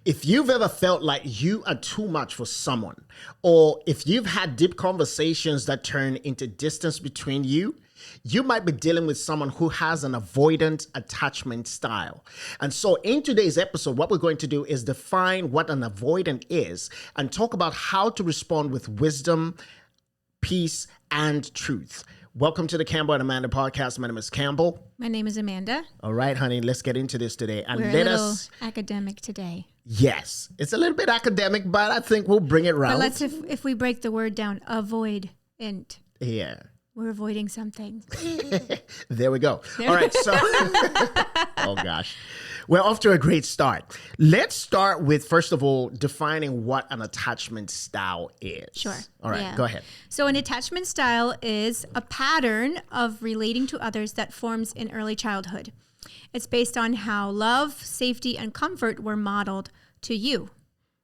If you've ever felt like you are too much for someone, or if you've had deep conversations that turn into distance between you, you might be dealing with someone who has an avoidant attachment style. And so in today's episode, what we're going to do is define what an avoidant is and talk about how to respond with wisdom, peace, and truth. Welcome to the Campbell and Amanda podcast. My name is Campbell. My name is Amanda. All right, honey, let's get into this today. And We're a little academic today. Yes, it's a little bit academic, but I think we'll bring it round. But let's, if we break the word down, avoidant. Yeah. We're avoiding something. There we go. All right, so, oh gosh. We're off to a great start. Let's start with, first of all, defining what an attachment style is. Sure. All right, Go ahead. So an attachment style is a pattern of relating to others that forms in early childhood. It's based on how love, safety, and comfort were modeled to you.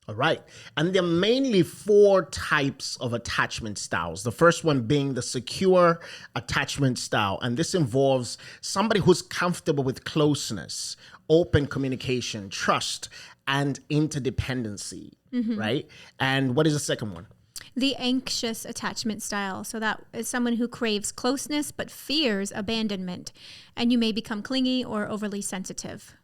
All right. And there are mainly four types of attachment styles. The first one being the secure attachment style. And this involves somebody who's comfortable with closeness, open communication, trust, and interdependency, right? And what is the second one? The anxious attachment style. So that is someone who craves closeness but fears abandonment. And you may become clingy or overly sensitive.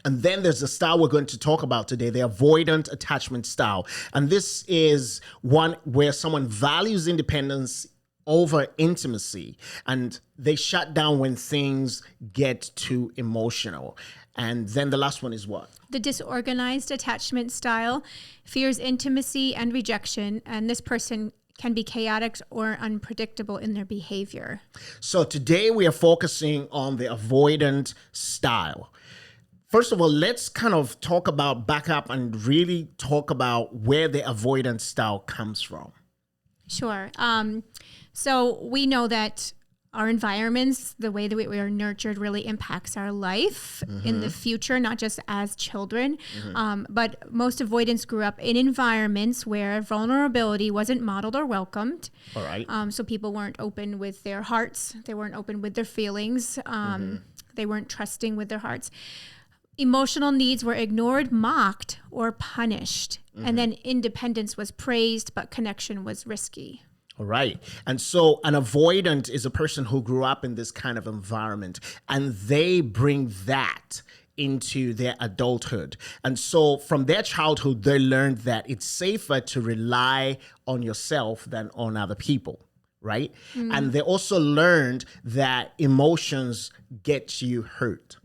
And then there's the style we're going to talk about today, the avoidant attachment style. And this is one where someone values independence over intimacy, and they shut down when things get too emotional. And then the last one is what? The disorganized attachment style fears intimacy and rejection, and this person can be chaotic or unpredictable in their behavior. So today we are focusing on the avoidant style. First of all, let's kind of back up and really talk about where the avoidant style comes from. Sure. So we know that our environments, the way that we are nurtured really impacts our life in the future, not just as children. But most avoidants grew up in environments where vulnerability wasn't modeled or welcomed. All right. So people weren't open with their hearts. They weren't open with their feelings. They weren't trusting with their hearts. Emotional needs were ignored, mocked, or punished. And then independence was praised, but connection was risky. All right. And so an avoidant is a person who grew up in this kind of environment, and they bring that into their adulthood. And so from their childhood, they learned that it's safer to rely on yourself than on other people. Right. And they also learned that emotions get you hurt.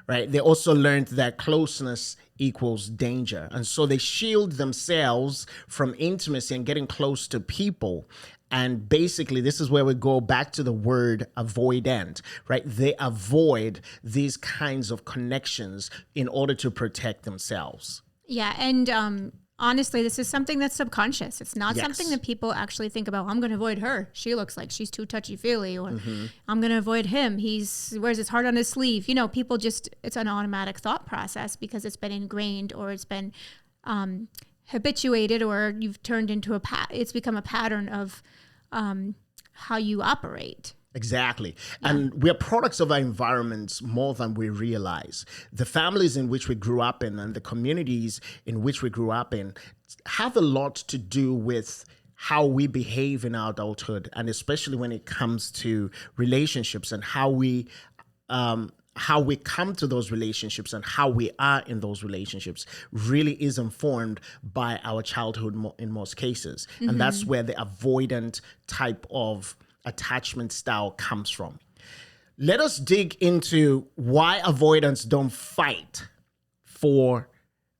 Right. They also learned that closeness equals danger. And so they shield themselves from intimacy and getting close to people. And basically, this is where we go back to the word avoidant, right? They avoid these kinds of connections in order to protect themselves. Yeah. And honestly, this is something that's subconscious. It's not something that people actually think about. I'm going to avoid her. She looks like she's too touchy-feely. Or I'm going to avoid him. He wears his heart on his sleeve. You know, people it's an automatic thought process because it's been ingrained or it's been habituated, or you've turned into it's become a pattern of how you operate. Exactly. Yeah. And we're products of our environments more than we realize. The families in which we grew up in and the communities in which we grew up in have a lot to do with how we behave in our adulthood, and especially when it comes to relationships and how we come to those relationships and how we are in those relationships really is informed by our childhood in most cases. And that's where the avoidant type of attachment style comes from. Let us dig into why avoidants don't fight for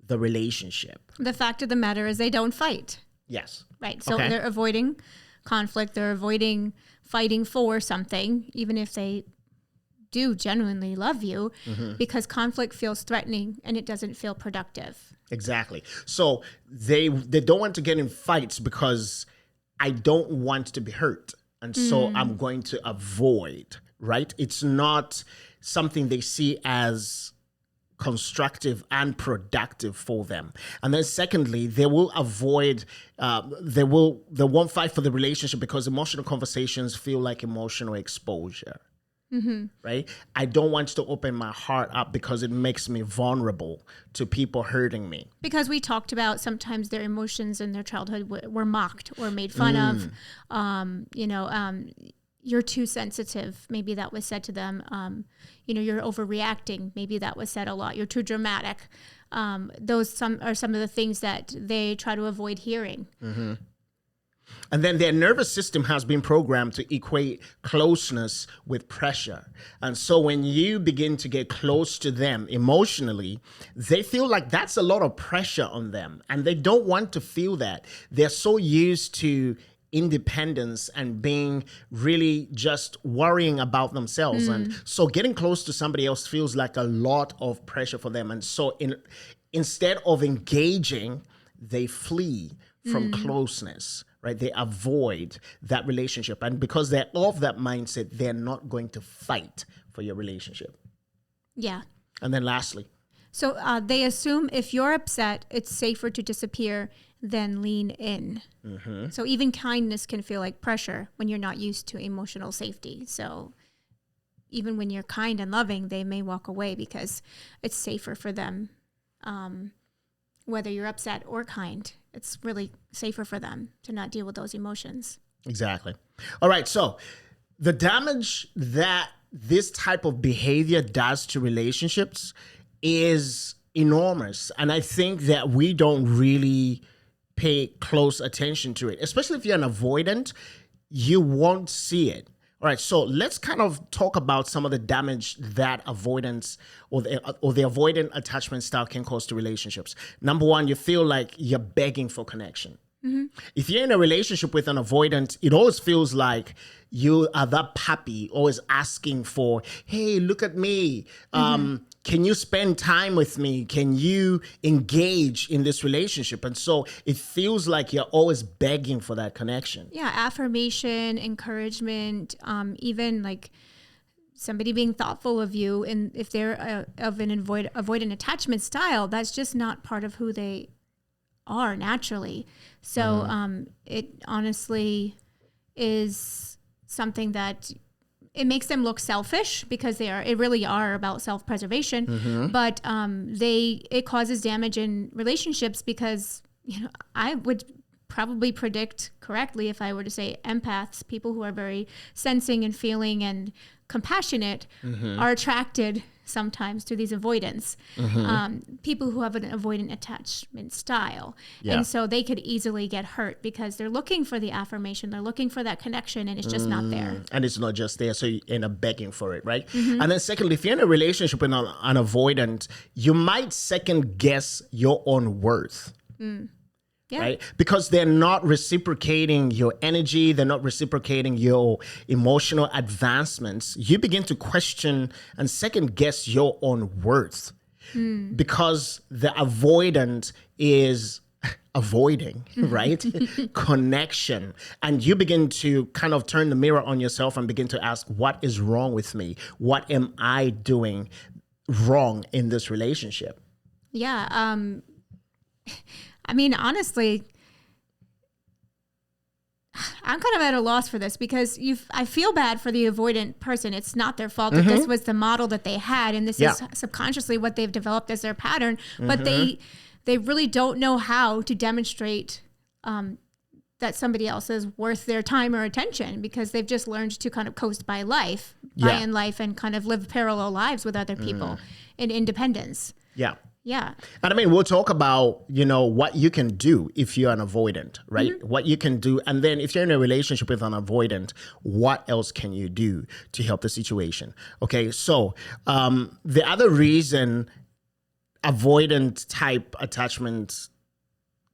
the relationship. The fact of the matter is they don't fight. Yes. Right. So they're avoiding conflict. They're avoiding fighting for something, even if they do genuinely love you, because conflict feels threatening and it doesn't feel productive. Exactly. So they don't want to get in fights because I don't want to be hurt. And so I'm going to avoid, right? It's not something they see as constructive and productive for them. And then secondly, they will avoid, they won't fight for the relationship because emotional conversations feel like emotional exposure. right? I don't want to open my heart up because it makes me vulnerable to people hurting me. Because we talked about sometimes their emotions in their childhood were mocked or made fun of. You're too sensitive. Maybe that was said to them. You're overreacting. Maybe that was said a lot. You're too dramatic. Those are some of the things that they try to avoid hearing. And then their nervous system has been programmed to equate closeness with pressure. And so when you begin to get close to them emotionally, they feel like that's a lot of pressure on them. And they don't want to feel that. They're so used to independence and being really just worrying about themselves. And so getting close to somebody else feels like a lot of pressure for them. And so instead of engaging, they flee from closeness. Right? They avoid that relationship. And because they're of that mindset, they're not going to fight for your relationship. Yeah. And then lastly. So they assume if you're upset, it's safer to disappear than lean in. So even kindness can feel like pressure when you're not used to emotional safety. So even when you're kind and loving, they may walk away because it's safer for them. Whether you're upset or kind, it's really safer for them to not deal with those emotions. Exactly. All right. So the damage that this type of behavior does to relationships is enormous. And I think that we don't really pay close attention to it, especially if you're an avoidant, you won't see it. All right, so let's kind of talk about some of the damage that avoidance or the avoidant attachment style can cause to relationships. Number one, you feel like you're begging for connection. If you're in a relationship with an avoidant, it always feels like you are that puppy always asking for, hey, look at me. Can you spend time with me? Can you engage in this relationship? And so it feels like you're always begging for that connection. Yeah, affirmation, encouragement, even like somebody being thoughtful of you. And if they're of an avoidant attachment style, that's just not part of who they are naturally. So it honestly is something that it makes them look selfish because it really are about self-preservation. But it causes damage in relationships because, I would probably predict correctly if I were to say empaths, people who are very sensing and feeling and compassionate are attracted sometimes to these avoidants, people who have an avoidant attachment style. Yeah. And so they could easily get hurt because they're looking for the affirmation, they're looking for that connection, and it's just not there. And it's not just there, so you end up begging for it, right? And then secondly, if you're in a relationship with an avoidant, you might second guess your own worth. Yeah. Right? Because they're not reciprocating your energy, they're not reciprocating your emotional advancements. You begin to question and second guess your own worth because the avoidant is avoiding, right? Connection. And you begin to kind of turn the mirror on yourself and begin to ask, what is wrong with me? What am I doing wrong in this relationship? Yeah. I mean, honestly, I'm kind of at a loss for this because I feel bad for the avoidant person. It's not their fault that this was the model that they had, and this is subconsciously what they've developed as their pattern. But they really don't know how to demonstrate that somebody else is worth their time or attention because they've just learned to kind of coast by in life and kind of live parallel lives with other people in independence. Yeah. Yeah. And I mean, we'll talk about, what you can do if you're an avoidant, right? What you can do. And then if you're in a relationship with an avoidant, what else can you do to help the situation? Okay. So the other reason avoidant type attachment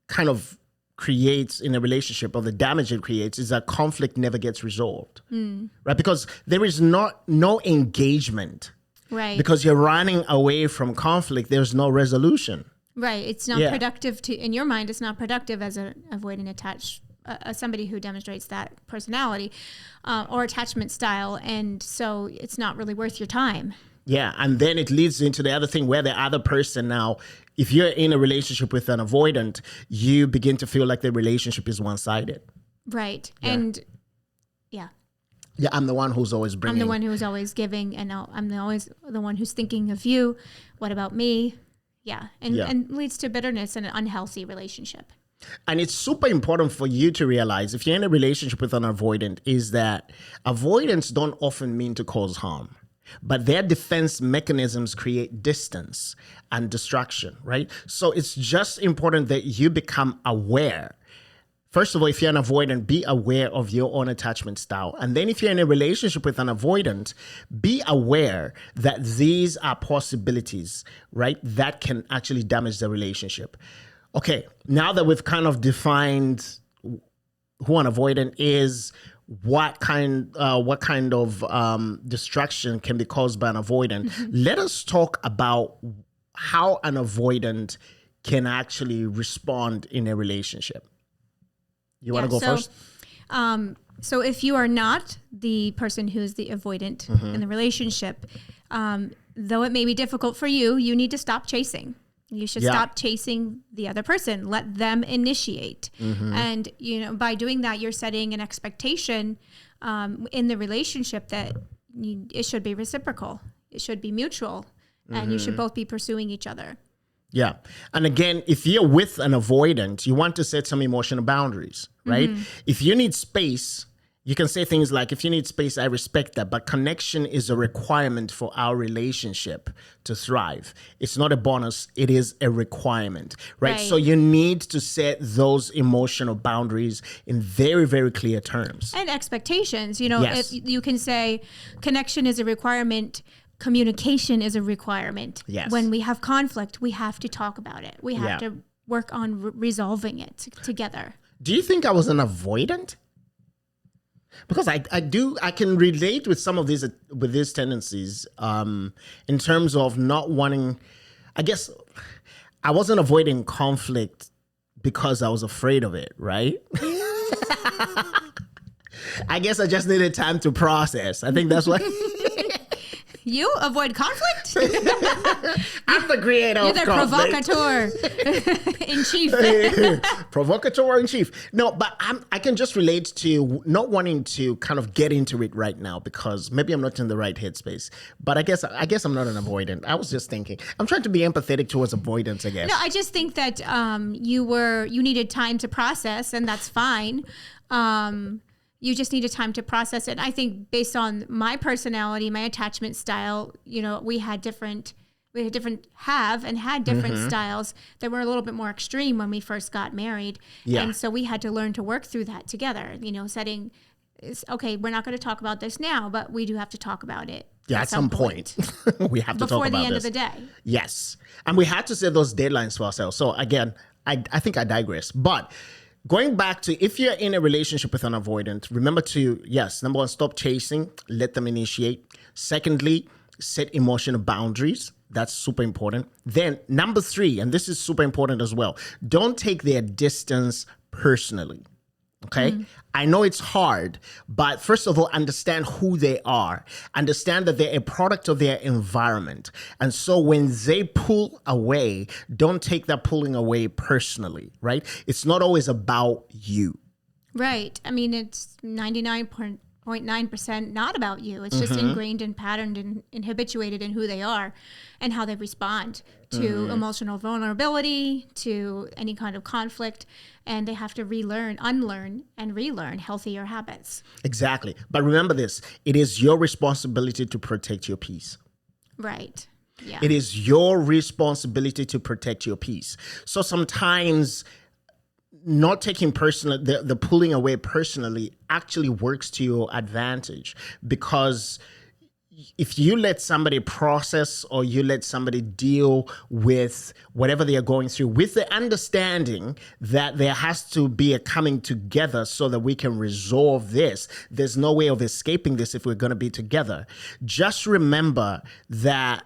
kind of creates in a relationship, or the damage it creates, is that conflict never gets resolved, right? Because there is no engagement. Right. Because you're running away from conflict, there's no resolution. Right. It's not productive in your mind, it's not productive as an avoidant attached, somebody who demonstrates that personality or attachment style. And so it's not really worth your time. Yeah. And then it leads into the other thing where the other person now, if you're in a relationship with an avoidant, you begin to feel like the relationship is one-sided. Right. Yeah. And yeah. Yeah, I'm the one who's always I'm bringing. the one who's always giving, and I'm always the one who's thinking of you. What about me? Yeah. And leads to bitterness and an unhealthy relationship. And it's super important for you to realize if you're in a relationship with an avoidant is that avoidants don't often mean to cause harm, but their defense mechanisms create distance and distraction, right? So it's just important that you become aware. First of all, if you're an avoidant, be aware of your own attachment style. And then if you're in a relationship with an avoidant, be aware that these are possibilities, right, that can actually damage the relationship. Okay, now that we've kind of defined who an avoidant is, what kind of distraction can be caused by an avoidant, let us talk about how an avoidant can actually respond in a relationship. You want to go first? So if you are not the person who's the avoidant in the relationship, though it may be difficult for you, you need to stop chasing. You should stop chasing the other person. Let them initiate. And, by doing that, you're setting an expectation in the relationship that it should be reciprocal. It should be mutual. And you should both be pursuing each other. Yeah. And again, if you're with an avoidant, you want to set some emotional boundaries, right? If you need space, you can say things like, if you need space, I respect that. But connection is a requirement for our relationship to thrive. It's not a bonus. It is a requirement, right? So you need to set those emotional boundaries in very, very clear terms. And expectations. If you can say connection is a requirement, communication is a requirement. Yes. When we have conflict, we have to talk about it. We have to work on resolving it together. Do you think I was an avoidant? Because I can relate with some of these tendencies in terms of not wanting. I guess I wasn't avoiding conflict because I was afraid of it, right? I guess I just needed time to process. I think that's what. You avoid conflict? I'm the creator of conflict. You're the provocateur in chief. Provocateur in chief. No, but I can just relate to not wanting to kind of get into it right now because maybe I'm not in the right headspace. But I guess I'm not an avoidant. I was just thinking. I'm trying to be empathetic towards avoidance, I guess. No, I just think that you needed time to process, and that's fine. You just needed time to process it. And I think based on my personality, my attachment style, we had different styles that were a little bit more extreme when we first got married. Yeah. And so we had to learn to work through that together, setting, okay, we're not going to talk about this now, but we do have to talk about it. Yeah, at some point. We have to talk about this. Before the end of the day. Yes. And we had to set those deadlines for ourselves. So again, I think I digress. But going back to if you're in a relationship with an avoidant, remember to, number one, stop chasing, let them initiate. Secondly, set emotional boundaries. That's super important. Then number 3, and this is super important as well, don't take their distance personally. Okay. I know it's hard, but first of all, understand who they are. Understand that they're a product of their environment. And so when they pull away, don't take that pulling away personally, right? It's not always about you. Right. I mean, it's 99.9% not about you. It's just ingrained and patterned and habituated in who they are and how they respond to emotional vulnerability, to any kind of conflict. And they have to unlearn, and relearn healthier habits. Exactly. But remember this, it is your responsibility to protect your peace. Right. Yeah. It is your responsibility to protect your peace. So sometimes not taking personal, the pulling away personally actually works to your advantage, because if you let somebody process or you let somebody deal with whatever they are going through with the understanding that there has to be a coming together so that we can resolve this, there's no way of escaping this if we're going to be together. Just remember that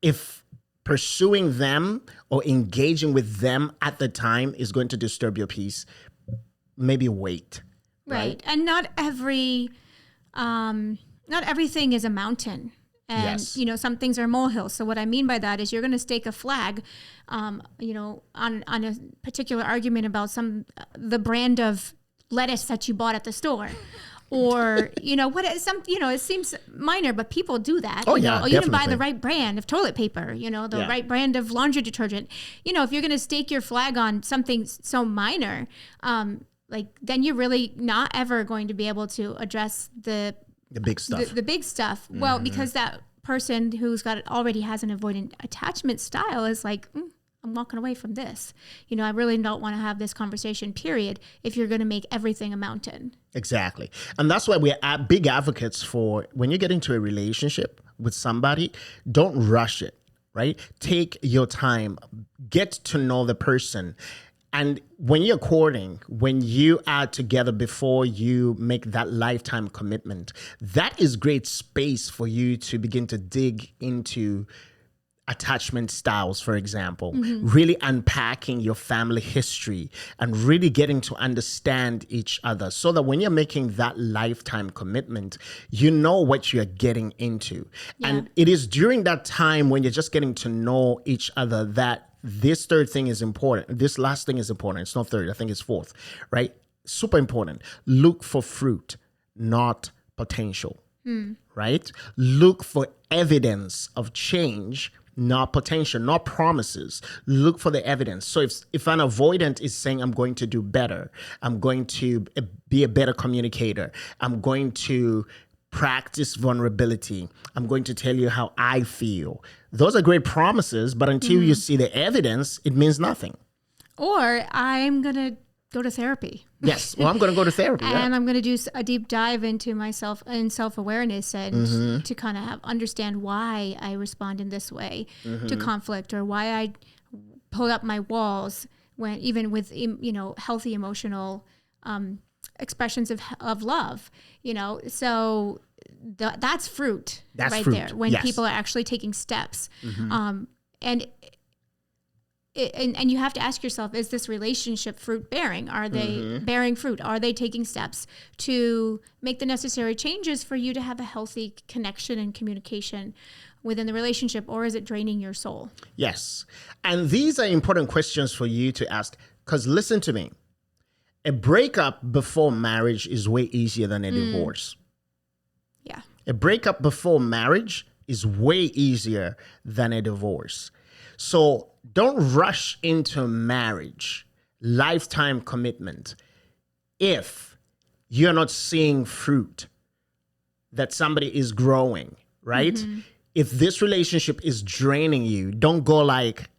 if pursuing them or engaging with them at the time is going to disturb your peace, maybe wait. Right. And not everything is a mountain. And, some things are molehills. So what I mean by that is you're going to stake a flag, on a particular argument about the brand of lettuce that you bought at the store. or, it seems minor, but people do that. Oh, you yeah, know, you didn't buy the definitely. right brand of toilet paper, the Yeah. right brand of laundry detergent. If you're going to stake your flag on something so minor, then you're really not ever going to be able to address the big stuff. The big stuff. Well, because that person who's already has an avoidant attachment style is like, I'm walking away from this. I really don't want to have this conversation, period, if you're going to make everything a mountain. Exactly. And that's why we're big advocates for when you get into a relationship with somebody, don't rush it, right? Take your time, get to know the person. And when you're courting, when you are together before you make that lifetime commitment, that is great space for you to begin to dig into attachment styles, for example, really unpacking your family history and really getting to understand each other so that when you're making that lifetime commitment, you know what you're getting into. Yeah. And it is during that time when you're just getting to know each other that this third thing is important. This last thing is important. It's not third. I think it's fourth, right? Super important. Look for fruit, not potential, right? Look for evidence of change, not potential, not promises. Look for the evidence. So if an avoidant is saying, I'm going to do better, I'm going to be a better communicator, I'm going to practice vulnerability, I'm going to tell you how I feel. Those are great promises, but until you see the evidence, it means nothing. Or I'm going to go to therapy. Yes. Well, I'm going to go to therapy. And I'm going to do a deep dive into myself and self-awareness and to kind of understand why I respond in this way to conflict, or why I pull up my walls when even with healthy emotional expressions of love. So that's fruit. That's right fruit. there when Yes. people are actually taking steps. And you have to ask yourself, is this relationship fruit bearing? Are they bearing fruit? Are they taking steps to make the necessary changes for you to have a healthy connection and communication within the relationship, or is it draining your soul? Yes. And these are important questions for you to ask, because listen to me. A breakup before marriage is way easier than a divorce. Yeah. A breakup before marriage is way easier than a divorce. So don't rush into marriage, lifetime commitment, if you're not seeing fruit that somebody is growing, right? If this relationship is draining you, don't go like,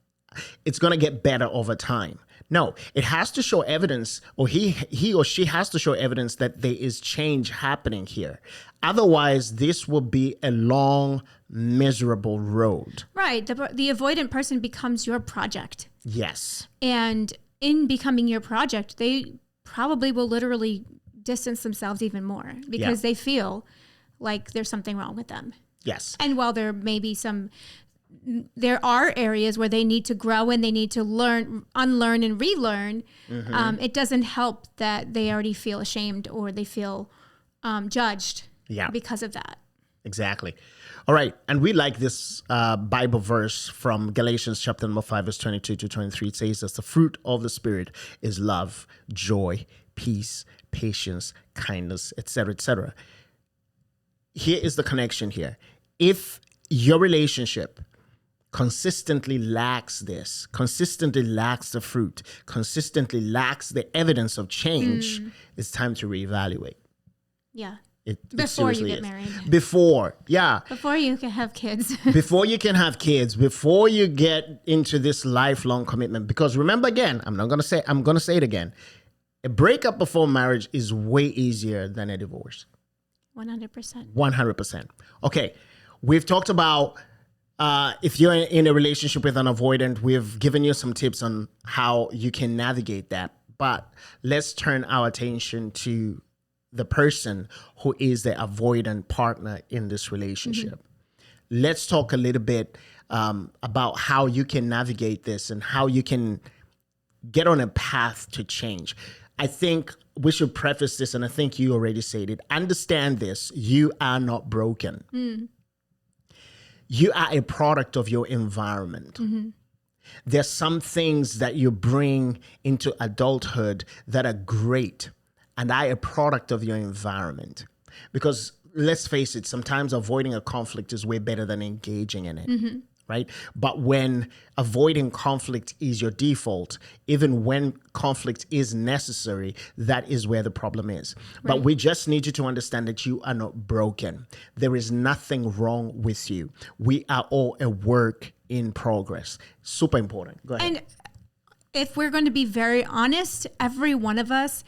it's going to get better over time. No, it has to show evidence, or he or she has to show evidence that there is change happening here. Otherwise, this will be a long, miserable road. Right. The avoidant person becomes your project. Yes. And in becoming your project, they probably will literally distance themselves even more because they feel like there's something wrong with them. Yes. And while there are areas where they need to grow and they need to unlearn and relearn, it doesn't help that they already feel ashamed or they feel judged because of that. Exactly. All right. And we like this Bible verse from Galatians chapter number 5, verse 22 to 23. It says that the fruit of the Spirit is love, joy, peace, patience, kindness, etc., etc. Here is the connection here. If your relationship consistently lacks this, consistently lacks the fruit, consistently lacks the evidence of change, it's time to reevaluate. Yeah. It Before you seriously get is. married. Before you can have kids. Before you can have kids, before you get into this lifelong commitment. Because remember again, I'm going to say it again. A breakup before marriage is way easier than a divorce. 100%. 100%. Okay. We've talked about if you're in a relationship with an avoidant, we've given you some tips on how you can navigate that. But let's turn our attention to the person who is the avoidant partner in this relationship. Let's talk a little bit about how you can navigate this and how you can get on a path to change. I think we should preface this, and I think you already said it. Understand this. You are not broken. You are a product of your environment. There's some things that you bring into adulthood that are great. and are a product of your environment. Because let's face it, sometimes avoiding a conflict is way better than engaging in it. Right? But when avoiding conflict is your default, even when conflict is necessary, that is where the problem is. But we just need you to understand that you are not broken. There is nothing wrong with you. We are all a work in progress. Super important. Go ahead. And if we're going to be very honest, every one of us,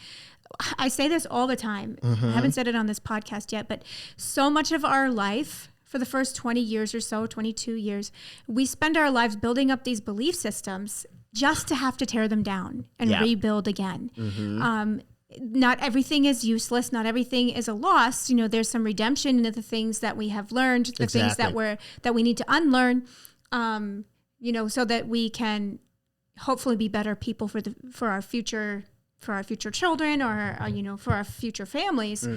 I say this all the time. I haven't said it on this podcast yet, but so much of our life, for the first 20 years or so, 22 years, we spend our lives building up these belief systems just to have to tear them down and rebuild again. Not everything is useless. Not everything is a loss. There's some redemption in the things that we have learned, the things that we need to unlearn, so that we can hopefully be better people for our future children or for our future families.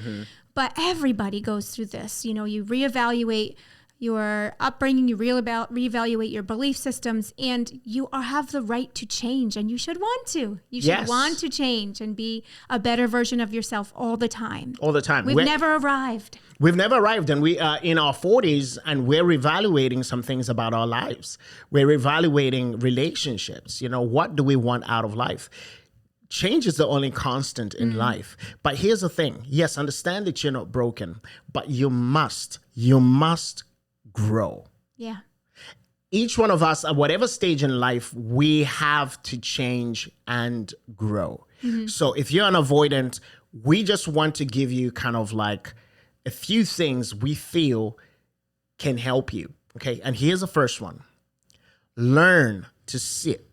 But everybody goes through this. You reevaluate your upbringing, you reevaluate your belief systems, and you have the right to change, and you should want to. You should want to change and be a better version of yourself all the time. All the time. We've never arrived. We've never arrived, and we are in our 40s, and we're evaluating some things about our lives. We're evaluating relationships. What do we want out of life? Change is the only constant in life. But here's the thing. Yes, understand that you're not broken, but you must grow. Yeah. Each one of us, at whatever stage in life, we have to change and grow. So if you're an avoidant, we just want to give you kind of like a few things we feel can help you. Okay. And here's the first one. Learn to sit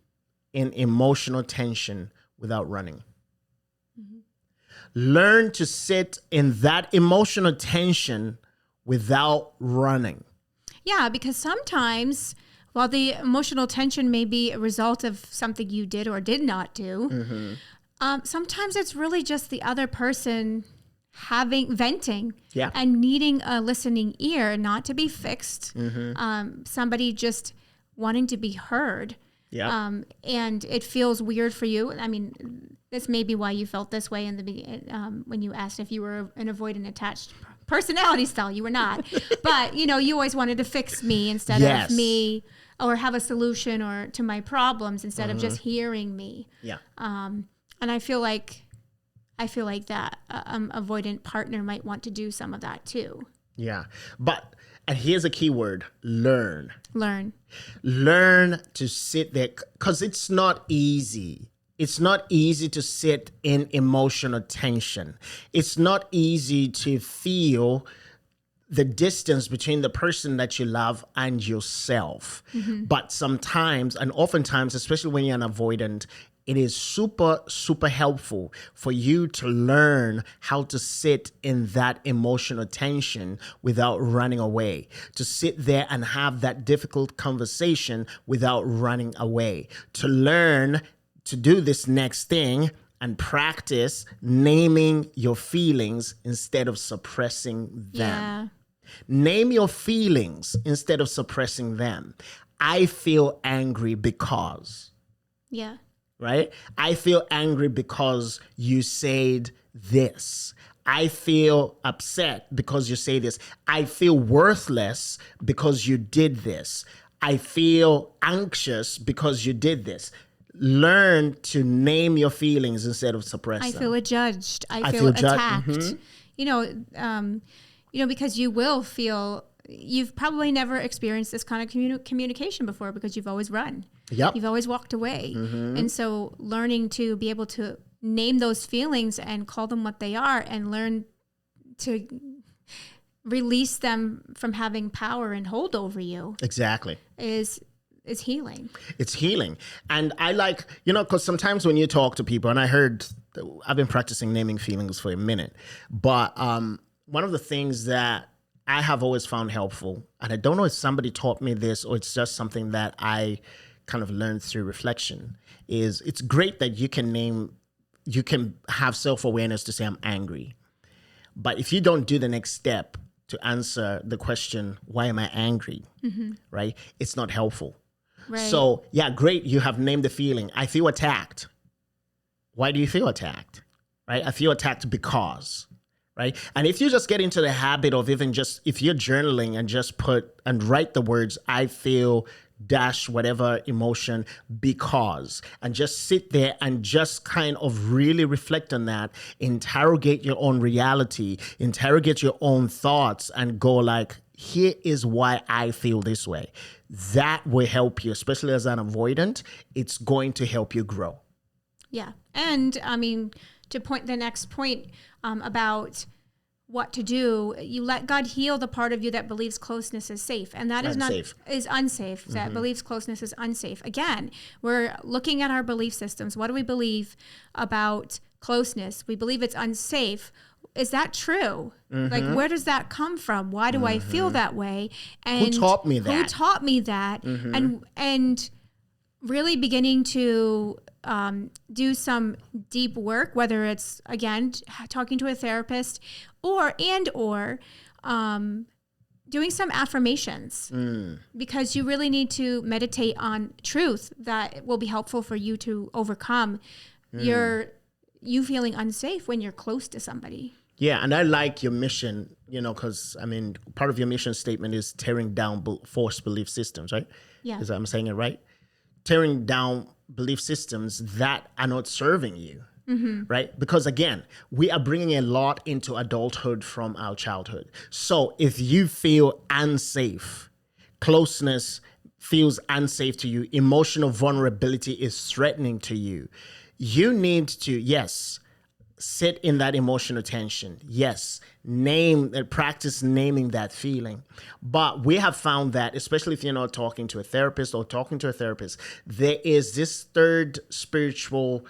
in emotional tension without running. Learn to sit in that emotional tension without running. Yeah, because sometimes, while the emotional tension may be a result of something you did or did not do, sometimes it's really just the other person venting and needing a listening ear, not to be fixed. Somebody just wanting to be heard. And it feels weird for you. I mean, this may be why you felt this way in the beginning when you asked if you were an avoidant attached personality style. You were not. But, you always wanted to fix me instead of me, or have a solution to my problems instead of just hearing me. And I feel like that avoidant partner might want to do some of that too. And here's a key word: learn. Learn to sit there, because it's not easy. It's not easy to sit in emotional tension. It's not easy to feel the distance between the person that you love and yourself. But sometimes, and oftentimes, especially when you're an avoidant, it is super, super helpful for you to learn how to sit in that emotional tension without running away, to sit there and have that difficult conversation without running away, to learn to do this next thing and practice naming your feelings instead of suppressing them. Name your feelings instead of suppressing them. I feel angry because. Right? I feel angry because you said this. I feel upset because you say this. I feel worthless because you did this. I feel anxious because you did this. Learn to name your feelings instead of suppress them. I feel judged. I feel attacked. Because you will feel, you've probably never experienced this kind of communication before because you've always run. You've always walked away. And so learning to be able to name those feelings and call them what they are and learn to release them from having power and hold over you. Exactly. Is healing. It's healing. And I like, because sometimes when you talk to people, and I've been practicing naming feelings for a minute, but one of the things that I have always found helpful, and I don't know if somebody taught me this or it's just something that I kind of learned through reflection, is it's great that you can have self-awareness to say I'm angry. But if you don't do the next step to answer the question, why am I angry? Right? It's not helpful. Right. So, great. You have named the feeling. I feel attacked. Why do you feel attacked? right? I feel attacked because, right? And if you just get into the habit of even just, if you're journaling and just put and write the words, I feel dash whatever emotion because, and just sit there and just kind of really reflect on that, interrogate your own reality, interrogate your own thoughts, and go like, here is why I feel this way. That will help you, especially as an avoidant. It's going to help you grow. Yeah. And I mean, to point the next point about what to do, you let God heal the part of you that believes closeness is safe. And that is unsafe. That believes closeness is unsafe. Again, we're looking at our belief systems. What do we believe about closeness? We believe it's unsafe. Is that true? Like, where does that come from? Why do I feel that way? And who taught me that? And really beginning to do some deep work, whether it's, again, talking to a therapist or doing some affirmations, because you really need to meditate on truth that will be helpful for you to overcome you feeling unsafe when you're close to somebody. Yeah, and I like your mission, because, I mean, part of your mission statement is tearing down false belief systems, right? Yeah. Is that I'm saying it right? Tearing down belief systems that are not serving you, right? Because, again, we are bringing a lot into adulthood from our childhood. So if you feel unsafe, closeness feels unsafe to you, emotional vulnerability is threatening to you, you need to, yes, sit in that emotional tension. Yes, practice naming that feeling. But we have found that, especially if you're not talking to a therapist or talking to a therapist, there is this third spiritual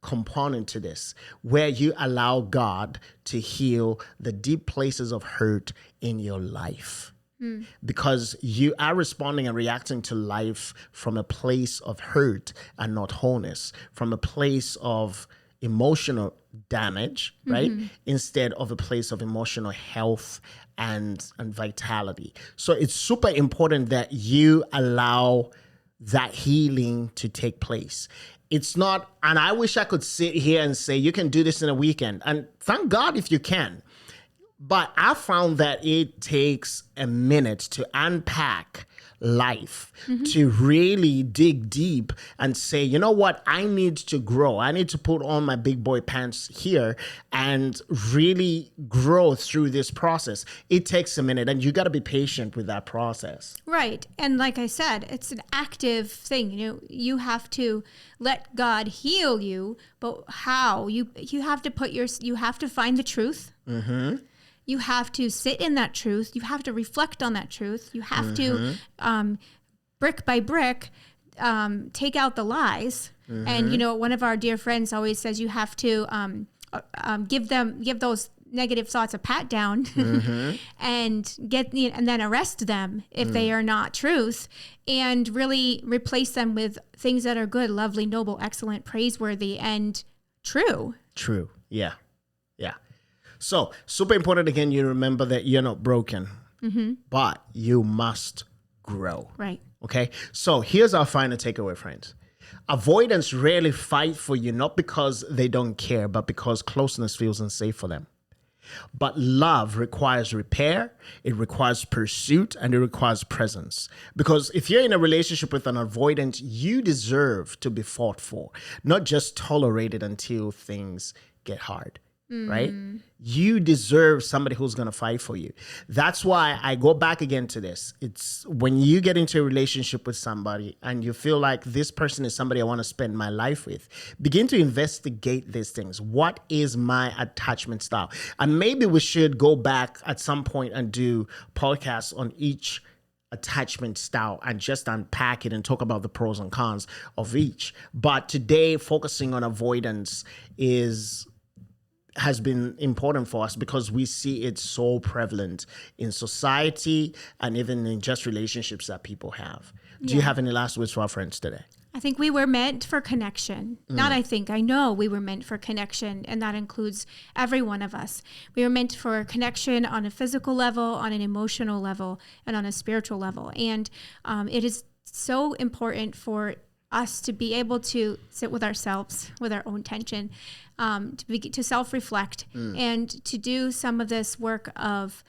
component to this, where you allow God to heal the deep places of hurt in your life. Because you are responding and reacting to life from a place of hurt and not wholeness, from a place of emotional damage, right? Instead of a place of emotional health and vitality. So it's super important that you allow that healing to take place. It's not, and I wish I could sit here and say, you can do this in a weekend. And thank God if you can. But I found that it takes a minute to unpack life, to really dig deep and say, you know what, I need to grow. I need to put on my big boy pants here and really grow through this process. It takes a minute, and you got to be patient with that process. Right. And like I said, it's an active thing. You have to let God heal you, but how? You have to you have to find the truth. You have to sit in that truth. You have to reflect on that truth. You have to, brick by brick, take out the lies. And, one of our dear friends always says you have to give those negative thoughts a pat down and and then arrest them if they are not truth, and really replace them with things that are good, lovely, noble, excellent, praiseworthy, and true. True. Yeah. Yeah. So, super important, again, you remember that you're not broken, but you must grow. Right. Okay? So, here's our final takeaway, friends. Avoidants rarely fight for you, not because they don't care, but because closeness feels unsafe for them. But love requires repair, it requires pursuit, and it requires presence. Because if you're in a relationship with an avoidant, you deserve to be fought for, not just tolerated until things get hard. Right? You deserve somebody who's going to fight for you. That's why I go back again to this. It's when you get into a relationship with somebody and you feel like this person is somebody I want to spend my life with, begin to investigate these things. What is my attachment style? And maybe we should go back at some point and do podcasts on each attachment style and just unpack it and talk about the pros and cons of each. But today, focusing on avoidance has been important for us because we see it so prevalent in society and even in just relationships that people have. Do you have any last words for our friends today? I think we were meant for connection. I know we were meant for connection, and that includes every one of us. We were meant for connection on a physical level, on an emotional level, and on a spiritual level. And it is so important for us to be able to sit with ourselves, with our own tension, to self-reflect and to do some of this work of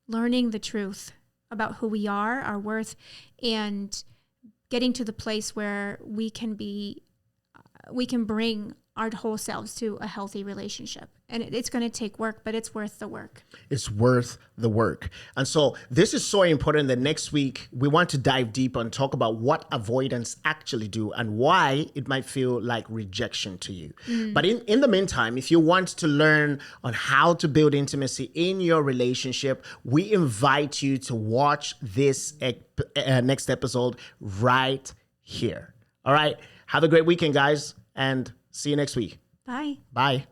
learning the truth about who we are, our worth, and getting to the place where we can bring our whole selves to a healthy relationship. And it's going to take work, but it's worth the work. It's worth the work. And so this is so important that next week we want to dive deep and talk about what avoidance actually do and why it might feel like rejection to you. But in the meantime, if you want to learn on how to build intimacy in your relationship, we invite you to watch this next episode right here. All right. Have a great weekend, guys, and see you next week. Bye. Bye.